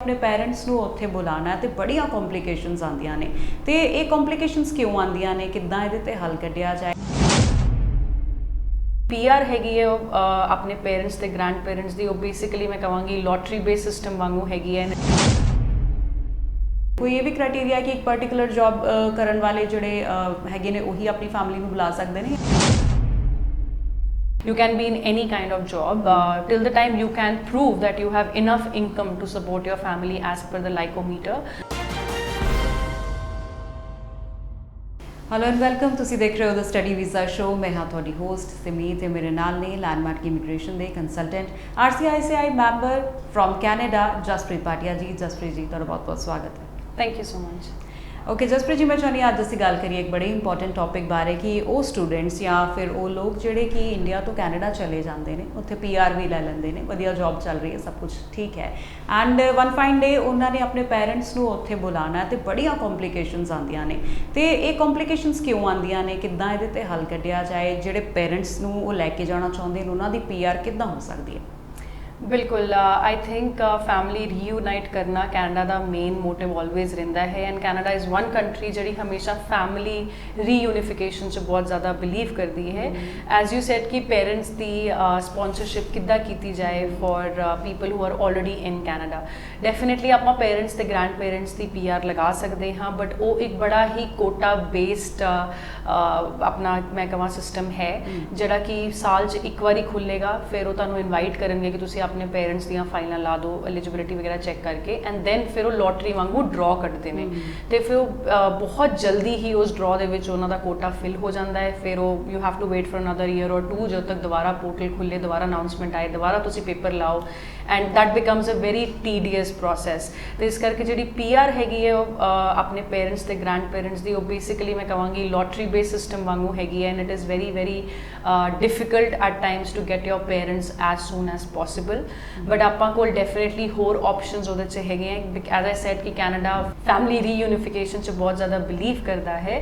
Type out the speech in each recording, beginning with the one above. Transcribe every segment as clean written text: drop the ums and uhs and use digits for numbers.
अपने पेरेंट्स ਨੂੰ ਉੱਥੇ ਬੁਲਾਉਣਾ ਤੇ ਬੜੀਆਂ ਕੰਪਲਿਕੇਸ਼ਨਸ ਆਉਂਦੀਆਂ ਨੇ ਤੇ ਇਹ ਕੰਪਲਿਕੇਸ਼ਨਸ ਕਿਉਂ ਆਉਂਦੀਆਂ ਨੇ ਕਿੱਦਾਂ ਇਹਦੇ ਤੇ ਹੱਲ ਕੱਢਿਆ ਜਾਏ। ਪੀਆਰ ਹੈਗੀ ਹੈ ਆਪਣੇ ਪੇਰੈਂਟਸ ਤੇ ਗ੍ਰੈਂਡ ਪੇਰੈਂਟਸ ਦੀ ਉਹ ਬੇਸਿਕਲੀ ਮੈਂ ਕਹਾਂਗੀ ਲੋਟਰੀ ਬੇਸ ਸਿਸਟਮ ਵਾਂਗੂ ਹੈਗੀ ਹੈ। ਕੋਈ ਇਹ ਵੀ ਕ੍ਰਾਈਟੇਰੀਆ ਕਿ ਇੱਕ ਪਾਰਟਿਕੂਲਰ ਜੌਬ ਕਰਨ ਵਾਲੇ ਜਿਹੜੇ ਹੈਗੇ ਨੇ ਉਹੀ ਆਪਣੀ ਫੈਮਿਲੀ ਨੂੰ ਬੁਲਾ ਸਕਦੇ ਨੇ। You can be in any kind of job till the time you can prove that you have enough income to support your family as per the Lycometer. Hello and welcome तुसी देख रहे हो the study visa show. मैं हाँ थोड़ी host सिमीत मेरे नाल ने लैंडमार्क इमीग्रेशन के consultant RCICI member from Canada Jaspreet Bhatia ji. Jaspreet ji तुहाडा बहुत बहुत स्वागत है। Thank you so much. Okay Jaspreet ji मैं चाहनी अज असीं गल करिए एक बड़े इंपॉर्टेंट टॉपिक बारे कि वो स्टूडेंट्स या फिर वो लोग जिहड़े कि इंडिया तो कैनेडा चले जाते हैं उत्थे PR भी लै लैंदे ने वधिया जॉब चल रही है सब कुछ ठीक है एंड वन फाइन डे उन्होंने अपने पेरेंट्स नूं उत्थे बुलाना तो बड़ियां कॉम्प्लिकेशनस आंदियां ने तो ये कॉम्प्लिकेशनस क्यों आंदियां ने किद्दां इहदे ते हल कढिया जाए जिहड़े पेरेंट्स नूं वो लैके जाना चाहुंदे ने उन्हां दी PR किद्दां हो सकदी है। बिल्कुल आई थिंक फैमिली रीयूनाइट करना कैनेडा का मेन मोटिव ऑलवेज रहिंदा है and Canada is one country जिहड़ी हमेशा फैमिली रीयूनिफिकेशन च बहुत ज़्यादा बिलीव करती है। एज यू सैड कि पेरेंट्स की स्पॉन्सरशिप किद्दां कीती जाए for people who are already in Canada. Definitely आपां पेरेंट्स ते ग्रैंड पेरेंट्स की PR लगा सकते हाँ बट वो एक बड़ा ही कोटा बेस्ड अपना मैं कहां सिस्टम है जिहड़ा कि साल च एक बारी खुलेगा फिर वो तुहानूं इनवाइट करनगे कि तुसीं अपने पेरेंट्स दियां फाइलां ला दो एलिजिबिलिटी वगैरह चैक करके एंड देन फिर वो लॉटरी वांगू ड्रॉ करते हैं तो फिर वो बहुत जल्दी ही उस ड्रॉ दे विच उन्हां दा कोटा फिल हो जाता है। फिर वो you have to wait for another year और 2 जब तक दोबारा पोर्टल खुले दोबारा अनाउंसमेंट आए दोबारा तुसीं पेपर लाओ and that becomes a very tedious process. तो इस करके जी PR हैगी है अपने पेरेंट्स ते ग्रैंड पेरेंट्स की बेसिकली मैं कहांगी लॉटरी बेस सिस्टम वांगू हैगी है and it is very very difficult at times to get your parents as soon as possible but आपां कोल डेफिनेटली होर ऑप्शनस उहदे च हैगे हैं। एज आई सैड कि कैनेडा फैमिली रीयूनिफिकेशन च बहुत ज़्यादा बिलीव करता है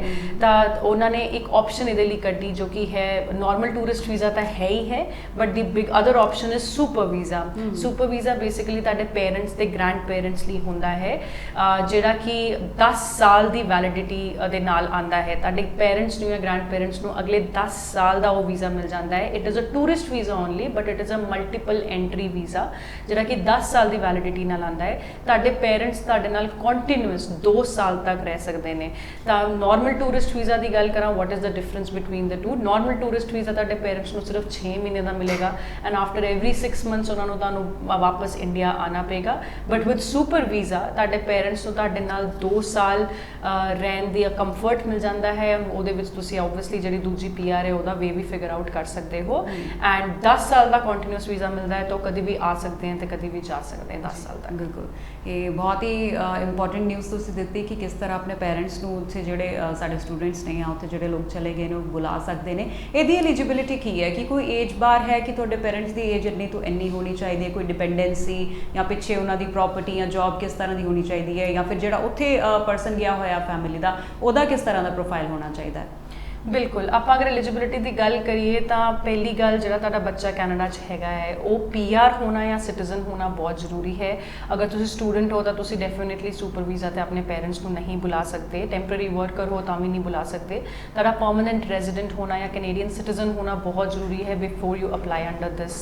तो उन्होंने एक ऑप्शन इहदे लई कड्डी जो कि है नॉर्मल टूरिस्ट वीज़ा तो है ही है but the big other option is super visa. Super visa basically तुहाडे पेरेंट्स ते ग्रैंड पेरेंट्स लई हुंदा है जिहड़ा कि 10 साल की वैलिडिटी दे नाल आंदा है। तुहाडे पेरेंट्स नूं या ग्रैंड पेरेंट्स नूं अगले 10 साल का वो वीज़ा मिल जाता है। It is a tourist visa only but it is a multiple entry visa जिहड़ा कि 10 साल की वैलिडिटी नाल आंदा है। तुहाडे पेरेंट्स तुहाडे नाल कॉन्टीन्यूअस 2 साल तक रह सकते हैं। तो नॉर्मल टूरिस्ट वीज़ा की गल करा what is the difference between the two. Normal tourist visa तुहाडे पेरेंट्स नूं सिर्फ 6 महीने का मिलेगा एंड आफ्टर एवरी 6 मंथ्स उन्होंने तुहानूं वापस इंडिया आना पेगा बट विद सुपर वीज़ा तुहाडे पेरेंट्स नूं तुहाडे नाल 2 साल रहन दी कंफर्ट मिल जाता है। उहदे विच तुसीं ऑब्वियसली जिहड़ी दूजी PR है उहदा वे भी फिगर आउट कर सकते हो एंड 10 साल का कॉन्टीन्यूअस वीज़ा मिलता है तो कभी भी आ सकते हैं तो कभी भी जा सकते हैं 10 साल तक। बिल्कुल ये बहुत ही इंपॉर्टेंट न्यूज़ तुसीं दित्ती कि किस तरह अपने पेरेंट्स नूं उत्थे जिहड़े साडे स्टूडेंट्स ने या उत्थे जिहड़े लोग चले गए ने बुला सकते हैं। इहदी एलिजिबिलिटी की है कि कोई एज बार है कि तुहाडे पेरेंट्स की एज इन्नी तो इन्नी होनी चाहिए कोई डिपेंडेंसी या पिछे उन्हां दी प्रॉपर्टी या जॉब किस तरह की होनी चाहिए है या फिर जिहड़ा उत्थे परसन गया होया फैमिली का उहदा किस तरह का प्रोफाइल होना चाहिए है। बिल्कुल आप अगर एलिजिबिलिटी की गल करिए तो पहली गल जो तुहाडा बच्चा कैनेडा हैगा है वो PR होना या सिटीजन होना बहुत जरूरी है। अगर तुम स्टूडेंट हो तो तुम डेफिनेटली सुपर वीज़ा तो अपने पेरेंट्स को नहीं बुला सकते। टेंपररी वर्कर हो तो भी नहीं बुला सकते। तुहाडा परमानेंट रेजिडेंट होना या कैनेडियन सिटीजन होना बहुत जरूरी है before you apply under this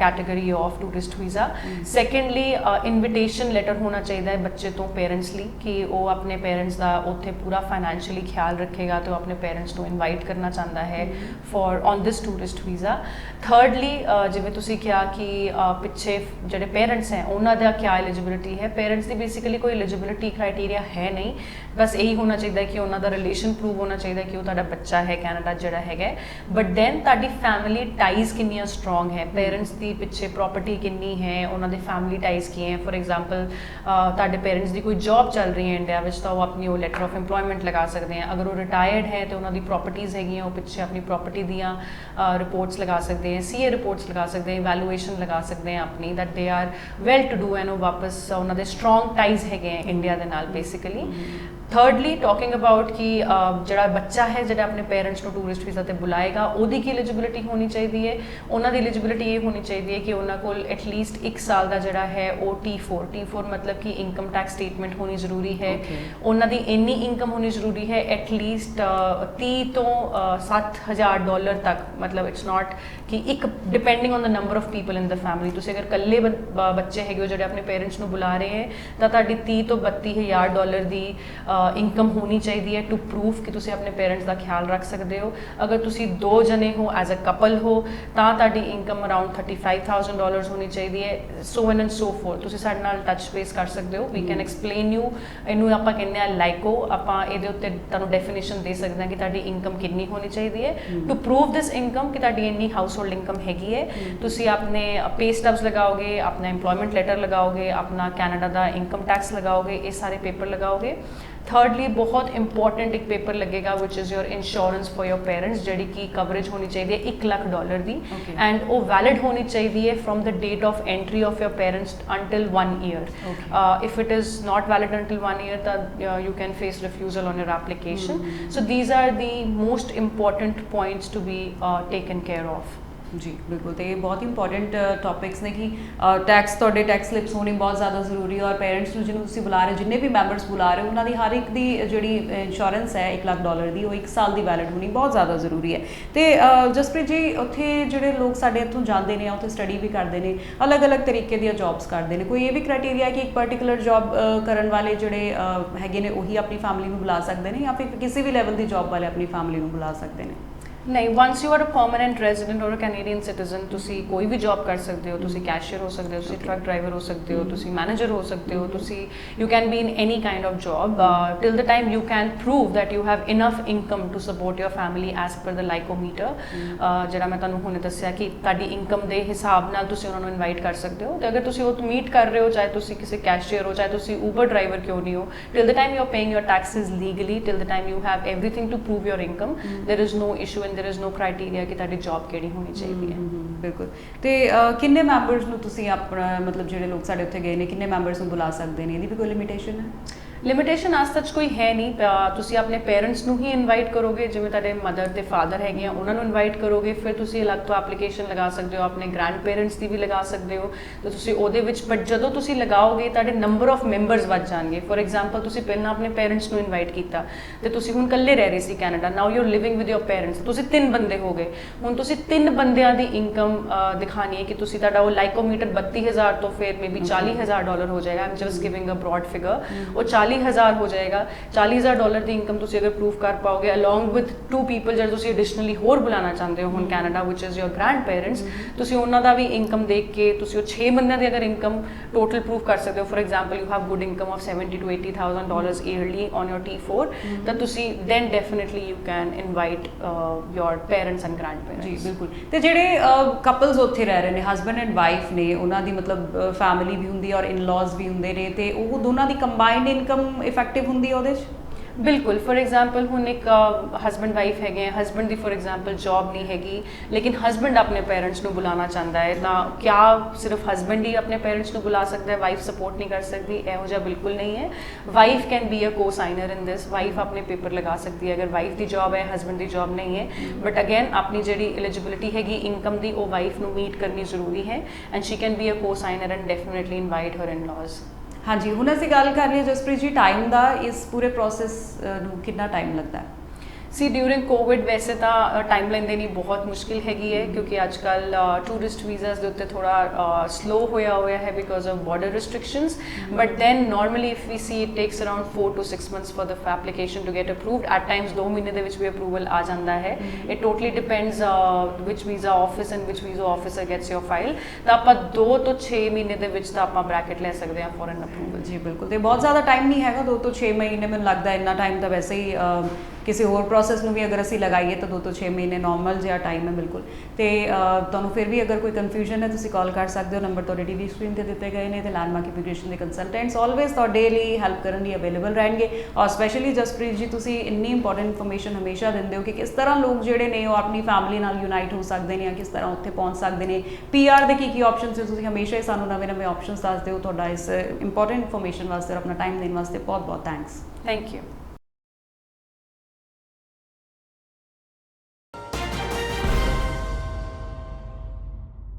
category of tourist visa. Secondly invitation letter होना चाहिए बच्चे तो पेरेंट्स लिए कि वो अपने पेरेंट्स का उत्थे पूरा फाइनैंशियली ख्याल रखेगा तो अपने पेरेंट्स को इनवाइट करना चाहता है for on this tourist visa. Thirdly जिवें तुसीं कहा कि पिछे जिहड़े पेरेंट्स हैं उन्हां दा क्या एलिजिबिलिटी है। पेरेंट्स की बेसिकली कोई एलिजिबिलिटी क्राइटेरिया है नहीं बस यही होना चाहिए कि उन्हां दा रिलेशन प्रूव होना चाहिए कि वो तुहाडा बच्चा है कैनेडा जिहड़ा हैगा बट दैन तुहाडी फैमिली टाइज कितनी स्ट्रोंग है पेरेंट्स की पिछे प्रॉपर्टी कितनी है उन्होंने फैमिली टाइज की हैं। फॉर एग्जाम्पल तुहाडे पेरेंट्स की कोई जॉब चल रही है इंडिया में तो वो अपनी वो लैटर ऑफ एम्प्लॉयमेंट लगा सकते हैं। अगर वो रिटायर्ड है तो ਉਹਨਾਂ ਦੀ ਪ੍ਰੋਪਰਟੀਜ਼ ਹੈਗੀਆਂ ਉਹ ਪਿੱਛੇ ਆਪਣੀ ਪ੍ਰੋਪਰਟੀ ਦੀਆਂ ਰਿਪੋਰਟਸ ਲਗਾ ਸਕਦੇ ਹੈ, ਸੀਏ ਰਿਪੋਰਟਸ ਲਗਾ ਸਕਦੇ ਹੈ, ਇਵੈਲੂਏਸ਼ਨ ਲਗਾ ਸਕਦੇ ਹੈ ਆਪਣੀ that they are well to do and ਉਹ ਵਾਪਸ ਉਹਨਾਂ ਦੇ ਸਟਰੋਂਗ ਟਾਈਜ਼ ਹੈਗੇ ਹੈ ਇੰਡੀਆ ਦੇ ਨਾਲ ਬੇਸਿਕਲੀ। ਥਰਡਲੀ ਟਾਕਿੰਗ ਅਬਾਊਟ ਕਿ ਜਿਹੜਾ ਬੱਚਾ ਹੈ ਜਿਹੜਾ ਆਪਣੇ ਪੇਰੈਂਟਸ ਨੂੰ ਟੂਰਿਸਟ ਵੀਜ਼ਾ ਤੇ ਬੁਲਾਏਗਾ ਉਹਦੀ ਕੀ ਐਲੀਜੀਬਿਲਿਟੀ ਹੋਣੀ ਚਾਹੀਦੀ ਹੈ। ਉਹਨਾਂ ਦੀ ਐਲੀਜੀਬਿਲਿਟੀ ਇਹ ਹੋਣੀ ਚਾਹੀਦੀ ਹੈ ਕਿ ਉਹਨਾਂ ਕੋਲ ਐਟਲੀਸਟ 1 ਸਾਲ ਦਾ ਜਿਹੜਾ ਹੈ ਉਹ T4 ਮਤਲਬ ਕਿ ਇਨਕਮ ਟੈਕਸ ਸਟੇਟਮੈਂਟ ਹੋਣੀ ਜ਼ਰੂਰੀ ਹੈ। ਉਹਨਾਂ ਦੀ ਇੰਨੀ ਇਨਕਮ ਹੋਣੀ ਜ਼ਰੂਰੀ ਹੈ ਐਟਲੀਸਟ 30 ਤੋਂ $7,000 ਤੱਕ, ਮਤਲਬ ਇਟਸ ਨਾਟ ਕਿ ਇੱਕ depending on the number of people in the family. ਤੁਸੀਂ ਅਗਰ ਇਕੱਲੇ ਬੱਚੇ ਹੈਗੇ ਹੋ ਜਿਹੜੇ ਆਪਣੇ ਪੇਰੈਂਟਸ ਨੂੰ ਬੁਲਾ ਰਹੇ ਹੈ ਤਾਂ ਤੁਹਾਡੀ $30,000 ਤੋਂ $32,000 ਦੀ ਇਨਕਮ ਹੋਣੀ ਚਾਹੀਦੀ ਹੈ ਟੂ ਪ੍ਰੂਫ ਕਿ ਤੁਸੀਂ ਆਪਣੇ ਪੇਰੈਂਟਸ ਦਾ ਖਿਆਲ ਰੱਖ ਸਕਦੇ ਹੋ। ਅਗਰ ਤੁਸੀਂ 2 ਜਣੇ ਹੋ ਐਜ਼ ਅ ਕਪਲ ਹੋ ਤਾਂ ਤੁਹਾਡੀ ਇਨਕਮ ਅਰਾਊਂਡ $35,000 ਹੋਣੀ ਚਾਹੀਦੀ ਹੈ। ਸੋ ਐਨ ਐਂਡ ਸੋ ਫੋਰਥ। ਤੁਸੀਂ ਸਾਡੇ ਨਾਲ ਟੱਚ ਬੇਸ ਕਰ ਸਕਦੇ ਹੋ, ਵੀ ਕੈਨ ਐਕਸਪਲੇਨ ਯੂ। ਇਹਨੂੰ ਆਪਾਂ ਕਹਿੰਦੇ ਆ ਲਾਈਕੋ। ਆਪਾਂ ਇਹਦੇ ਉੱਤੇ ਤੁਹਾਨੂੰ ਡੈਫੀਨੇਸ਼ਨ ਦੇ ਸਕਦੇ ਹਾਂ ਕਿ ਤੁਹਾਡੀ ਇਨਕਮ ਕਿੰਨੀ ਹੋਣੀ ਚਾਹੀਦੀ ਹੈ ਟੂ ਪ੍ਰੂਵ ਦਿਸ ਇਨਕਮ ਕਿ ਤੁਹਾਡੀ ਇੰਨੀ ਹਾਊਸ ਹੋਲਡ ਇਨਕਮ ਹੈਗੀ ਹੈ। ਤੁਸੀਂ ਆਪਣੇ ਪੇ ਸਟਬਸ ਲਗਾਓਗੇ, ਆਪਣਾ ਇੰਪਲੋਇਮੈਂਟ ਲੈਟਰ ਲਗਾਓਗੇ, ਆਪਣਾ ਕੈਨੇਡਾ ਦਾ ਇਨਕਮ ਟੈਕਸ ਲਗਾਓਗੇ, ਇਹ ਸਾਰੇ ਪੇਪਰ ਲਗਾਓਗੇ। ਥਰਡਲੀ ਬਹੁਤ ਇੰਪੋਰਟੈਂਟ ਇੱਕ ਪੇਪਰ ਲੱਗੇਗਾ which is your insurance for your parents, ਜਿਹੜੀ ਕਿ ਕਵਰੇਜ ਹੋਣੀ ਚਾਹੀਦੀ ਹੈ $1 ਲੱਖ ਦੀ ਐਂਡ ਉਹ ਵੈਲਿਡ ਹੋਣੀ ਚਾਹੀਦੀ ਹੈ from the date of entry of your parents until 1 year. If it is not valid until 1 year then you can face refusal on your application. So these are the most important points to be taken care of. ਜੀ ਬਿਲਕੁਲ। ਤੇ ਇਹ ਬਹੁਤ important topics ਨੇ ਕਿ tax, ਤੁਹਾਡੇ tax slips ਹੋਣੀ ਬਹੁਤ ਜ਼ਿਆਦਾ ਜ਼ਰੂਰੀ ਹੈ ਔਰ ਪੇਰੈਂਟਸ ਨੂੰ ਜਿਹਨੂੰ ਤੁਸੀਂ ਬੁਲਾ ਰਹੇ ਹੋ, ਜਿੰਨੇ ਵੀ ਮੈਂਬਰਸ ਬੁਲਾ ਰਹੇ ਹੋ, ਉਹਨਾਂ ਦੀ ਹਰ ਇੱਕ ਦੀ ਜਿਹੜੀ ਇੰਸ਼ੋਰੈਂਸ ਹੈ $1 ਲੱਖ ਦੀ ਉਹ 1 ਸਾਲ ਦੀ ਵੈਲਿਡ ਹੋਣੀ ਬਹੁਤ ਜ਼ਿਆਦਾ ਜ਼ਰੂਰੀ ਹੈ। ਤੇ ਜਸਪ੍ਰੀਤ ਜੀ, ਉੱਥੇ ਜਿਹੜੇ ਲੋਕ ਸਾਡੇ ਇੱਥੋਂ ਜਾਂਦੇ ਨੇ, ਉੱਥੇ ਸਟੱਡੀ ਵੀ ਕਰਦੇ ਨੇ, ਅਲੱਗ-ਅਲੱਗ ਤਰੀਕੇ ਦੀਆਂ ਜੌਬਸ ਕਰਦੇ ਨੇ, ਕੋਈ ਇਹ ਵੀ ਕ੍ਰਾਈਟੇਰੀਆ ਹੈ ਕਿ ਇੱਕ ਪਰਟੀਕੂਲਰ ਜੌਬ ਕਰਨ ਵਾਲੇ ਜਿਹੜੇ ਹੈਗੇ ਨੇ ਉਹੀ ਆਪਣੀ ਫੈਮਿਲੀ ਨੂੰ ਬੁਲਾ ਸਕਦੇ ਨੇ ਜਾਂ ਫਿਰ ਕਿਸੇ ਵੀ ਲੈਵਲ ਦੀ ਜੌਬ ਵਾਲੇ ਆਪਣੀ ਫੈਮਿਲੀ ਨੂੰ ਬੁਲਾ ਸਕਦੇ ਨੇ? ਨਹੀਂ, once you are a permanent resident or a Canadian citizen, ਤੁਸੀਂ ਕੋਈ ਵੀ ਜੌਬ ਕਰ ਸਕਦੇ ਹੋ। ਤੁਸੀਂ ਕੈਸ਼ੀਅਰ ਹੋ ਸਕਦੇ ਹੋ, ਤੁਸੀਂ ਟਰੱਕ ਡਰਾਈਵਰ ਹੋ ਸਕਦੇ ਹੋ, ਤੁਸੀਂ ਮੈਨੇਜਰ ਹੋ ਸਕਦੇ ਹੋ, ਤੁਸੀਂ you can be in any kind of job till the time you can prove that you have enough income to support your family as per the ਲਾਈਕੋਮੀਟਰ, ਜਿਹੜਾ ਮੈਂ ਤੁਹਾਨੂੰ ਹੁਣੇ ਦੱਸਿਆ ਕਿ ਤੁਹਾਡੀ ਇਨਕਮ ਦੇ ਹਿਸਾਬ ਨਾਲ ਤੁਸੀਂ ਉਹਨਾਂ ਨੂੰ ਇਨਵਾਈਟ ਕਰ ਸਕਦੇ ਹੋ। ਤੇ ਅਗਰ ਤੁਸੀਂ ਉਹ ਮੀਟ ਕਰ ਰਹੇ ਹੋ, ਚਾਹੇ ਤੁਸੀਂ ਕਿਸੇ ਕੈਸ਼ੀਅਰ ਹੋ, ਚਾਹੇ ਤੁਸੀਂ ਊਬਰ ਡਰਾਈਵਰ ਕਿਉਂ ਨਹੀਂ ਹੋ, till the time you are paying your taxes legally, till the time you have everything to prove your income, there is no issue and there is no criteria ਕਿ ਤੁਹਾਡੀ job ਕਿਹੜੀ ਹੋਣੀ ਚਾਹੀਦੀ ਹੈ। ਬਿਲਕੁਲ। ਤੇ ਕਿੰਨੇ ਮੈਂਬਰਸ ਨੂੰ ਤੁਸੀਂ ਆਪਣਾ, ਮਤਲਬ ਜਿਹੜੇ ਲੋਕ ਸਾਡੇ ਉੱਥੇ ਗਏ ਨੇ, ਕਿੰਨੇ ਮੈਂਬਰਸ ਨੂੰ ਬੁਲਾ ਸਕਦੇ ਨੇ? ਇਹਦੀ ਵੀ ਕੋਈ ਲਿਮਿਟੇਸ਼ਨ ਹੈ? ਲਿਮਿਟੇਸ਼ਨ ਅੱਜ ਤੱਕ ਕੋਈ ਹੈ ਨਹੀਂ। ਤੁਸੀਂ ਆਪਣੇ ਪੇਰੈਂਟਸ ਨੂੰ ਹੀ ਇਨਵਾਈਟ ਕਰੋਗੇ, ਜਿਵੇਂ ਤੁਹਾਡੇ ਮਦਰ ਤੇ ਫਾਦਰ ਹੈਗੇ ਆ ਉਹਨਾਂ ਨੂੰ ਇਨਵਾਈਟ ਕਰੋਗੇ, ਫਿਰ ਤੁਸੀਂ ਅਲੱਗ ਤੋਂ ਐਪਲੀਕੇਸ਼ਨ ਲਗਾ ਸਕਦੇ ਹੋ, ਆਪਣੇ ਗ੍ਰੈਂਡ ਪੇਰੈਂਟਸ ਦੀ ਵੀ ਲਗਾ ਸਕਦੇ ਹੋ। ਤੇ ਤੁਸੀਂ ਉਹਦੇ ਵਿੱਚ, ਬਟ ਜਦੋਂ ਤੁਸੀਂ ਲਗਾਓਗੇ ਤੁਹਾਡੇ ਨੰਬਰ ਆਫ ਮੈਂਬਰਸ ਵੱਧ ਜਾਣਗੇ। ਫੋਰ ਐਗਜ਼ਾਮਪਲ, ਤੁਸੀਂ ਪਹਿਲਾਂ ਆਪਣੇ ਪੇਰੈਂਟਸ ਨੂੰ ਇਨਵਾਈਟ ਕੀਤਾ ਤੇ ਤੁਸੀਂ ਹੁਣ ਇਕੱਲੇ ਰਹਿ ਰਹੇ ਸੀ Canada, now you are living with your parents, ਤੁਸੀਂ 3 ਬੰਦੇ ਹੋ ਗਏ। ਹੁਣ ਤੁਸੀਂ 3 ਬੰਦਿਆਂ ਦੀ ਇਨਕਮ ਦਿਖਾਣੀ ਹੈ ਕਿ ਤੁਸੀਂ, ਤੁਹਾਡਾ ਉਹ ਲਾਈਕੋਮੀਟਰ 32,000 ਤੋਂ ਫਿਰ ਮੇਬੀ $40,000 ਹੋ ਜਾਏਗਾ। I am just giving a broad figure. ਉਹ 40,000 ਹੋ ਜਾਏਗਾ। $40,000 ਦੀ ਇਨਕਮ ਤੁਸੀਂ ਅਗਰ ਪ੍ਰੂਫ ਕਰ ਪਾਓਗੇ ਅਲੋਂਗ ਵਿਦ 2 ਪੀਪਲ ਜਿਹੜੇ ਤੁਸੀਂ ਐਡੀਸ਼ਨਲੀ ਹੋਰ ਬੁਲਾਉਣਾ ਚਾਹੁੰਦੇ ਹੋ ਹੁਣ Canada, which is your grandparents, ਤੁਸੀਂ ਉਹਨਾਂ ਦਾ ਵੀ ਇਨਕਮ ਦੇਖ ਕੇ ਤੁਸੀਂ ਉਹ 6 ਬੰਦਿਆਂ ਦੀ ਅਗਰ ਇਨਕਮ ਟੋਟਲ ਪ੍ਰੂਫ ਕਰ ਸਕਦੇ ਹੋ। For example, you have good income of $70,000 to $80,000 yearly on your T4, ਤਾਂ ਤੁਸੀਂ then definitely you can invite your parents and grandparents. ਜੀ ਬਿਲਕੁਲ। ਤੇ ਜਿਹੜੇ ਕਪਲਸ ਉੱਥੇ ਰਹਿ ਰਹੇ ਨੇ, ਹਸਬੈਂਡ ਐਂਡ ਵਾਈਫ ਨੇ, ਉਹਨਾਂ ਦੀ ਮਤਲਬ ਫੈਮਿਲੀ ਵੀ ਹੁੰਦੀ ਹੈ ਔਰ ਇਨ-ਲॉज ਵੀ ਹੁੰਦੇ ਨੇ, ਤੇ ਉਹ ਦੋਨਾਂ ਦੀ ਕੰਬਾਈਨਡ ਇਨਕਮ ਇਫੈਕਟਿਵ ਹੁੰਦੀ ਹੈ ਉਹਦੇ 'ਚ? ਬਿਲਕੁਲ। ਫੋਰ ਐਗਜ਼ਾਮਪਲ, ਹੁਣ ਇੱਕ ਹਸਬੈਂਡ ਵਾਈਫ ਹੈਗੇ ਆ, husband the for example job ਨਹੀਂ ਹੈਗੀ, ਲੇਕਿਨ ਹਸਬੈਂਡ ਆਪਣੇ ਪੇਰੈਂਟਸ ਨੂੰ ਬੁਲਾਉਣਾ ਚਾਹੁੰਦਾ ਹੈ, ਤਾਂ ਕਿਆ ਸਿਰਫ ਹਸਬੈਂਡ ਹੀ ਆਪਣੇ ਪੇਰੈਂਟਸ ਨੂੰ ਬੁਲਾ ਸਕਦਾ ਹੈ, ਵਾਈਫ ਸਪੋਰਟ ਨਹੀਂ ਕਰ ਸਕਦੀ? ਇਹੋ ਜਿਹਾ ਬਿਲਕੁਲ ਨਹੀਂ ਹੈ। ਵਾਈਫ ਕੈਨ ਬੀ ਅ ਕੋ ਸਾਈਨਰ ਇਨ ਦਿਸ। ਵਾਈਫ ਆਪਣੇ ਪੇਪਰ ਲਗਾ ਸਕਦੀ ਹੈ ਅਗਰ ਵਾਈਫ ਦੀ ਜੌਬ ਹੈ, ਹਸਬੈਂਡ ਦੀ ਜੌਬ ਨਹੀਂ ਹੈ। ਬਟ ਅਗੇਨ, ਆਪਣੀ ਜਿਹੜੀ ਐਲੀਜੀਬਿਲਿਟੀ ਹੈਗੀ ਇਨਕਮ ਦੀ, ਉਹ ਵਾਈਫ ਨੂੰ ਮੀਟ ਕਰਨੀ ਜ਼ਰੂਰੀ ਹੈ and she can be a cosigner and definitely invite her in-laws. ਹਾਂਜੀ, ਹੁਣ ਅਸੀਂ ਗੱਲ ਕਰ ਲਈਏ ਜਸਪ੍ਰੀਤ ਜੀ ਟਾਈਮ ਦਾ, ਇਸ ਪੂਰੇ ਪ੍ਰੋਸੈਸ ਨੂੰ ਕਿੰਨਾ ਟਾਈਮ ਲੱਗਦਾ ਹੈ? ਸੀ ਡਿਊਰਿੰਗ ਕੋਵਿਡ ਵੈਸੇ ਤਾਂ ਟਾਈਮ ਲੈਂਦੇ ਨਹੀਂ, ਬਹੁਤ ਮੁਸ਼ਕਿਲ ਹੈਗੀ ਹੈ ਕਿਉਂਕਿ ਅੱਜ ਕੱਲ੍ਹ ਟੂਰਿਸਟ ਵੀਜ਼ਾਸ ਦੇ ਉੱਤੇ ਥੋੜਾ ਸਲੋ ਹੋਇਆ ਹੈ because of border restrictions. But then normally if we see it takes around 4 to 6 months for the application to get approved. At times 2 ਮਹੀਨੇ ਦੇ ਵਿੱਚ ਵੀ ਅਪਰੂਵਲ ਆ ਜਾਂਦਾ ਹੈ। It totally depends which visa office and which visa officer gets your file. ਤਾਂ ਆਪਾਂ 2 ਤੋਂ 6 ਮਹੀਨੇ ਦੇ ਵਿੱਚ ਤਾਂ ਆਪਾਂ ਬ੍ਰੈਕਟ ਲੈ ਸਕਦੇ ਹਾਂ ਫॉर ਐਨ ਅਪਰੂਵਲ। ਜੀ ਬਿਲਕੁਲ। ਤੇ ਬਹੁਤ ਜ਼ਿਆਦਾ ਟਾਈਮ ਨਹੀਂ ਹੈਗਾ, 2 ਤੋਂ 6 ਮਹੀਨੇ ਮੈਨੂੰ ਲੱਗਦਾ ਇੰਨਾ ਟਾਈਮ ਤਾਂ ਵੈਸੇ ਹੀ ਕਿਸੇ ਹੋਰ ਪ੍ਰੋਸੈਸ ਨੂੰ ਵੀ ਅਗਰ ਅਸੀਂ ਲਗਾਈਏ ਤਾਂ 2 ਤੋਂ 6 ਮਹੀਨੇ ਨਾਰਮਲ ਜਿਹਾ ਟਾਈਮ ਹੈ ਬਿਲਕੁਲ। ਤੇ ਤੁਹਾਨੂੰ ਫਿਰ ਵੀ ਅਗਰ ਕੋਈ ਕਨਫਿਊਜ਼ਨ ਹੈ ਤੁਸੀਂ ਕਾਲ ਕਰ ਸਕਦੇ ਹੋ, ਨੰਬਰ ਤੁਹਾਡੇ ਟੀਵੀ ਸਕਰੀਨ ਤੇ ਦਿੱਤੇ ਗਏ ਨੇ, ਤੇ ਲੈਂਡਮਾਰਕ ਇਮੀਗ੍ਰੇਸ਼ਨ ਦੇ ਕੰਸਲਟੈਂਟਸ ਆਲਵੇਜ਼ ਤੁਹਾਡੇ ਲਈ ਹੈਲਪ ਕਰਨ ਲਈ ਅਵੇਲੇਬਲ ਰਹਿਣਗੇ। ਔਰ ਸਪੈਸ਼ਲੀ ਜਸਪ੍ਰੀਤ ਜੀ ਤੁਸੀਂ ਇੰਨੀ ਇੰਪੋਰਟੈਂਟ ਇਨਫੋਰਮੇਸ਼ਨ ਹਮੇਸ਼ਾ ਦਿੰਦੇ ਹੋ ਕਿ ਕਿਸ ਤਰ੍ਹਾਂ ਲੋਕ ਜਿਹੜੇ ਨੇ ਉਹ ਆਪਣੀ ਫੈਮਿਲੀ ਨਾਲ ਯੂਨਾਈਟ ਹੋ ਸਕਦੇ ਨੇ ਜਾਂ ਕਿਸ ਤਰ੍ਹਾਂ ਉੱਥੇ ਪਹੁੰਚ ਸਕਦੇ ਨੇ, PR ਦੇ ਕੀ ਆਪਸ਼ਨਸ ਨੇ, ਤੁਸੀਂ ਹਮੇਸ਼ਾ ਹੀ ਸਾਨੂੰ ਨਵੇਂ ਆਪਸ਼ਨਸ ਦੱਸਦੇ ਹੋ। ਤੁਹਾਡਾ ਇਸ ਇੰਪੋਰਟੈਂਟ ਇਨਫੋਰਮੇਸ਼ਨ ਵਾਸਤੇ ਔਰ ਆਪਣਾ ਟਾਈਮ ਦੇਣ ਵਾਸਤੇ ਬਹੁਤ ਬਹੁਤ ਥੈਂਕਸ। Thank you.